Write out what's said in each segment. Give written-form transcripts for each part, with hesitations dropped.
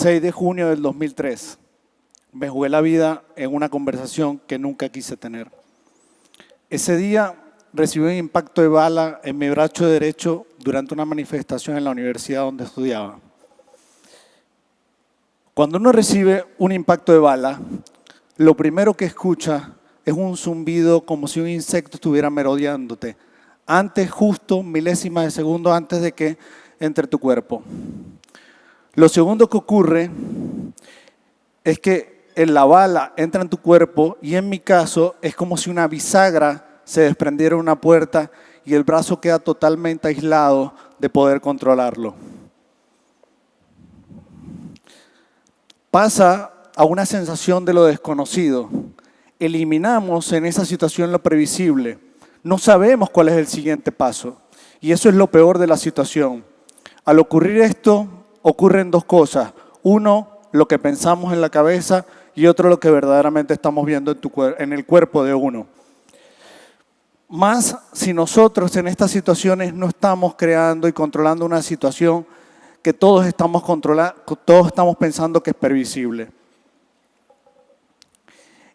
6 de junio del 2003. Me jugué la vida en una conversación que nunca quise tener. Ese día recibí un impacto de bala en mi brazo derecho durante una manifestación en la universidad donde estudiaba. Cuando uno recibe un impacto de bala, lo primero que escucha es un zumbido como si un insecto estuviera merodeándote, antes, justo milésimas de segundo antes de que entre tu cuerpo. Lo segundo que ocurre es que la bala entra en tu cuerpo y en mi caso es como si una bisagra se desprendiera de una puerta y el brazo queda totalmente aislado de poder controlarlo. Pasa a una sensación de lo desconocido. Eliminamos en esa situación lo previsible. No sabemos cuál es el siguiente paso. Y eso es lo peor de la situación. Al ocurrir esto, ocurren dos cosas. Uno, lo que pensamos en la cabeza y otro, lo que verdaderamente estamos viendo en el cuerpo de uno. Más si nosotros en estas situaciones no estamos creando y controlando una situación que todos estamos pensando que es previsible.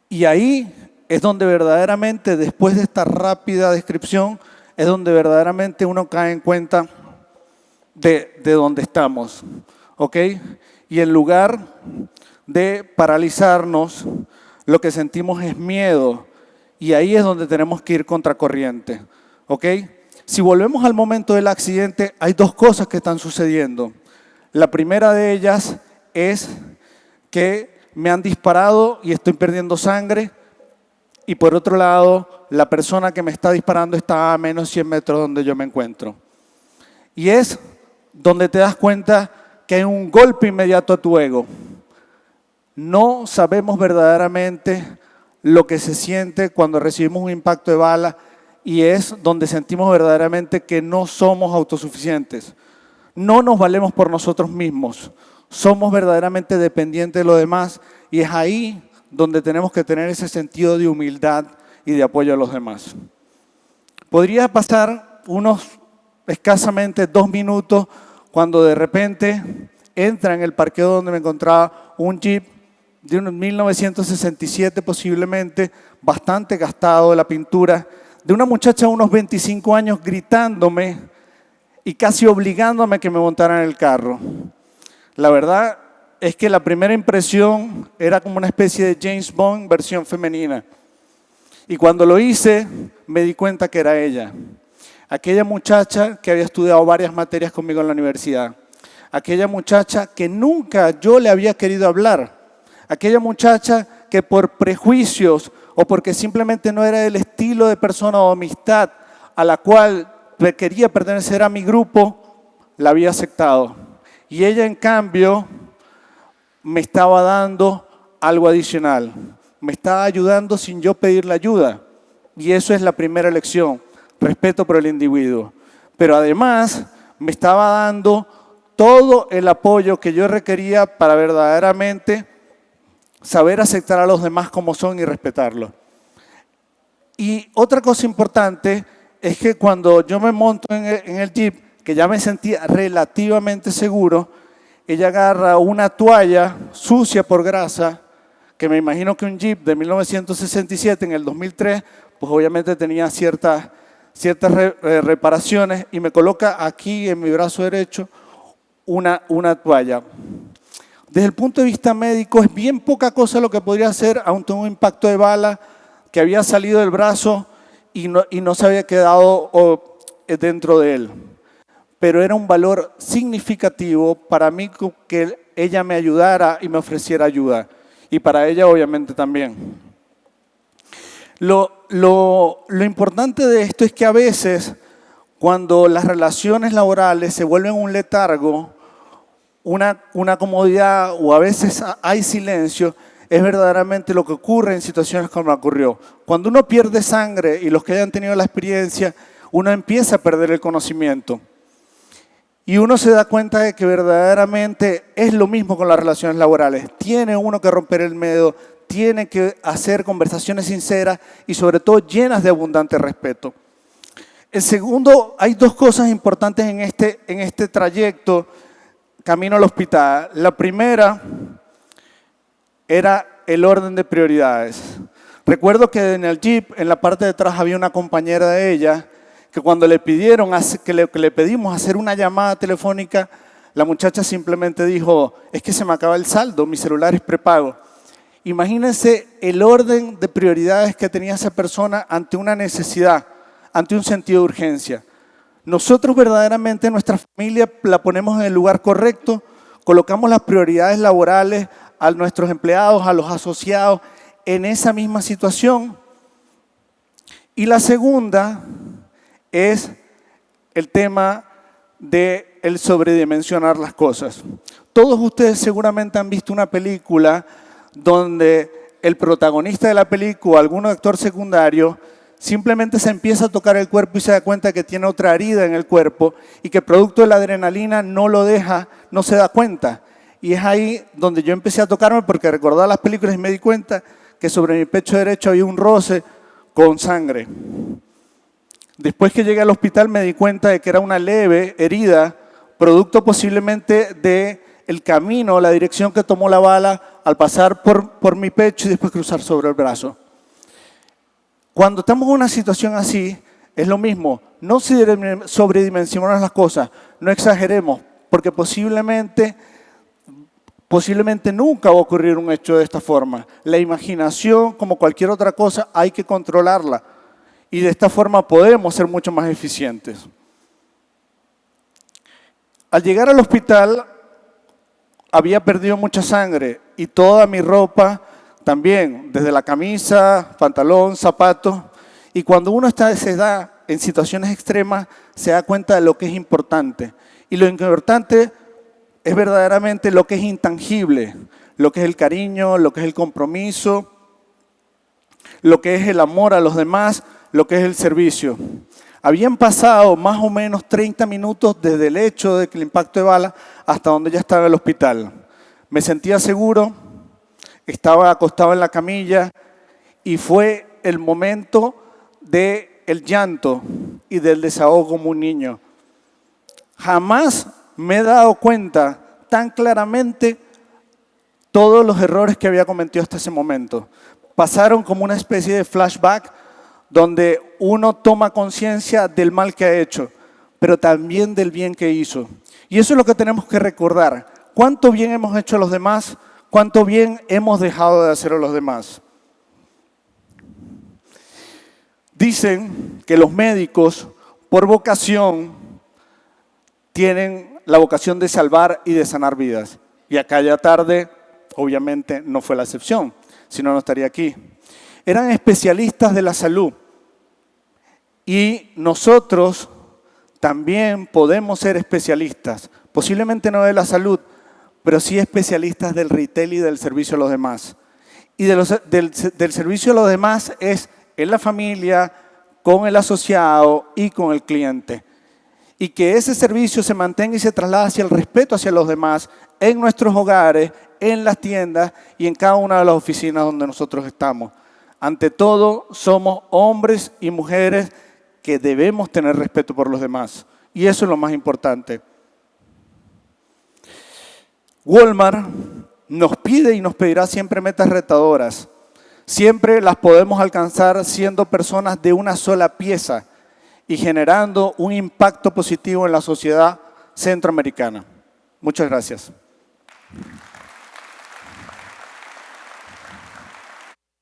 Y ahí es donde verdaderamente, después de esta rápida descripción, es donde verdaderamente uno cae en cuenta de dónde estamos. ¿Ok? Y en lugar de paralizarnos, lo que sentimos es miedo. Y ahí es donde tenemos que ir contracorriente. ¿Ok? Si volvemos al momento del accidente, hay dos cosas que están sucediendo. La primera de ellas es que me han disparado y estoy perdiendo sangre. Y por otro lado, la persona que me está disparando está a menos 100 metros donde yo me encuentro. Y es donde te das cuenta que hay un golpe inmediato a tu ego. No sabemos verdaderamente lo que se siente cuando recibimos un impacto de bala y es donde sentimos verdaderamente que no somos autosuficientes. No nos valemos por nosotros mismos. Somos verdaderamente dependientes de los demás y es ahí donde tenemos que tener ese sentido de humildad y de apoyo a los demás. Podría pasar unos escasamente 2 minutos cuando de repente entra en el parqueo donde me encontraba un Jeep de un 1967 posiblemente, bastante gastado de la pintura, de una muchacha de unos 25 años gritándome y casi obligándome a que me montara en el carro. La verdad es que la primera impresión era como una especie de James Bond versión femenina. Y cuando lo hice, me di cuenta que era ella. Aquella muchacha que había estudiado varias materias conmigo en la universidad. Aquella muchacha que nunca yo le había querido hablar. Aquella muchacha que por prejuicios o porque simplemente no era el estilo de persona o amistad a la cual quería pertenecer a mi grupo, la había aceptado. Y ella, en cambio, me estaba dando algo adicional. Me estaba ayudando sin yo pedirle ayuda. Y eso es la primera lección, respeto por el individuo. Pero además, me estaba dando todo el apoyo que yo requería para verdaderamente saber aceptar a los demás como son y respetarlos. Y otra cosa importante es que cuando yo me monto en el Jeep, que ya me sentía relativamente seguro, ella agarra una toalla sucia por grasa, que me imagino que un Jeep de 1967 en el 2003, pues obviamente tenía ciertas reparaciones, y me coloca aquí en mi brazo derecho una toalla. Desde el punto de vista médico es bien poca cosa lo que podría hacer ante un impacto de bala que había salido del brazo y no se había quedado dentro de él. Pero era un valor significativo para mí que ella me ayudara y me ofreciera ayuda. Y para ella obviamente también. Lo importante de esto es que a veces cuando las relaciones laborales se vuelven un letargo, una comodidad o a veces hay silencio, es verdaderamente lo que ocurre en situaciones como ocurrió. Cuando uno pierde sangre y los que hayan tenido la experiencia, uno empieza a perder el conocimiento. Y uno se da cuenta de que verdaderamente es lo mismo con las relaciones laborales. Tiene uno que romper el miedo, tiene que hacer conversaciones sinceras y sobre todo llenas de abundante respeto. El segundo, hay dos cosas importantes en este trayecto camino al hospital. La primera era el orden de prioridades. Recuerdo que en el Jeep, en la parte de atrás, había una compañera de ella que cuando le pidieron, que le pedimos hacer una llamada telefónica, la muchacha simplemente dijo, es que se me acaba el saldo, mi celular es prepago. Imagínense el orden de prioridades que tenía esa persona ante una necesidad, ante un sentido de urgencia. Nosotros verdaderamente nuestra familia la ponemos en el lugar correcto, colocamos las prioridades laborales a nuestros empleados, a los asociados, en esa misma situación. Y la segunda es el tema de el sobredimensionar las cosas. Todos ustedes seguramente han visto una película donde el protagonista de la película, algún actor secundario, simplemente se empieza a tocar el cuerpo y se da cuenta que tiene otra herida en el cuerpo y que producto de la adrenalina no lo deja, no se da cuenta. Y es ahí donde yo empecé a tocarme porque recordaba las películas y me di cuenta que sobre mi pecho derecho había un roce con sangre. Después que llegué al hospital me di cuenta de que era una leve herida, producto posiblemente del camino, la dirección que tomó la bala al pasar por mi pecho y después cruzar sobre el brazo. Cuando estamos en una situación así, es lo mismo, no sobredimensionemos las cosas, no exageremos, porque posiblemente nunca va a ocurrir un hecho de esta forma. La imaginación, como cualquier otra cosa, hay que controlarla. Y de esta forma podemos ser mucho más eficientes. Al llegar al hospital, había perdido mucha sangre y toda mi ropa también, desde la camisa, pantalón, zapatos. Y cuando uno está a esa edad, en situaciones extremas, se da cuenta de lo que es importante. Y lo importante es verdaderamente lo que es intangible, lo que es el cariño, lo que es el compromiso, lo que es el amor a los demás, lo que es el servicio. Habían pasado más o menos 30 minutos desde el hecho de que el impacto de bala hasta donde ya estaba en el hospital. Me sentía seguro, estaba acostado en la camilla y fue el momento del llanto y del desahogo como un niño. Jamás me he dado cuenta tan claramente todos los errores que había cometido hasta ese momento. Pasaron como una especie de flashback donde uno toma conciencia del mal que ha hecho, pero también del bien que hizo. Y eso es lo que tenemos que recordar. ¿Cuánto bien hemos hecho a los demás? ¿Cuánto bien hemos dejado de hacer a los demás? Dicen que los médicos, por vocación, tienen la vocación de salvar y de sanar vidas. Y aquella tarde, obviamente, no fue la excepción, si no, no estaría aquí. Eran especialistas de la salud. Y nosotros también podemos ser especialistas, posiblemente no de la salud, pero sí especialistas del retail y del servicio a los demás. Y del servicio a los demás es en la familia, con el asociado y con el cliente. Y que ese servicio se mantenga y se traslade hacia el respeto hacia los demás en nuestros hogares, en las tiendas y en cada una de las oficinas donde nosotros estamos. Ante todo, somos hombres y mujeres que debemos tener respeto por los demás. Y eso es lo más importante. Walmart nos pide y nos pedirá siempre metas retadoras. Siempre las podemos alcanzar siendo personas de una sola pieza y generando un impacto positivo en la sociedad centroamericana. Muchas gracias.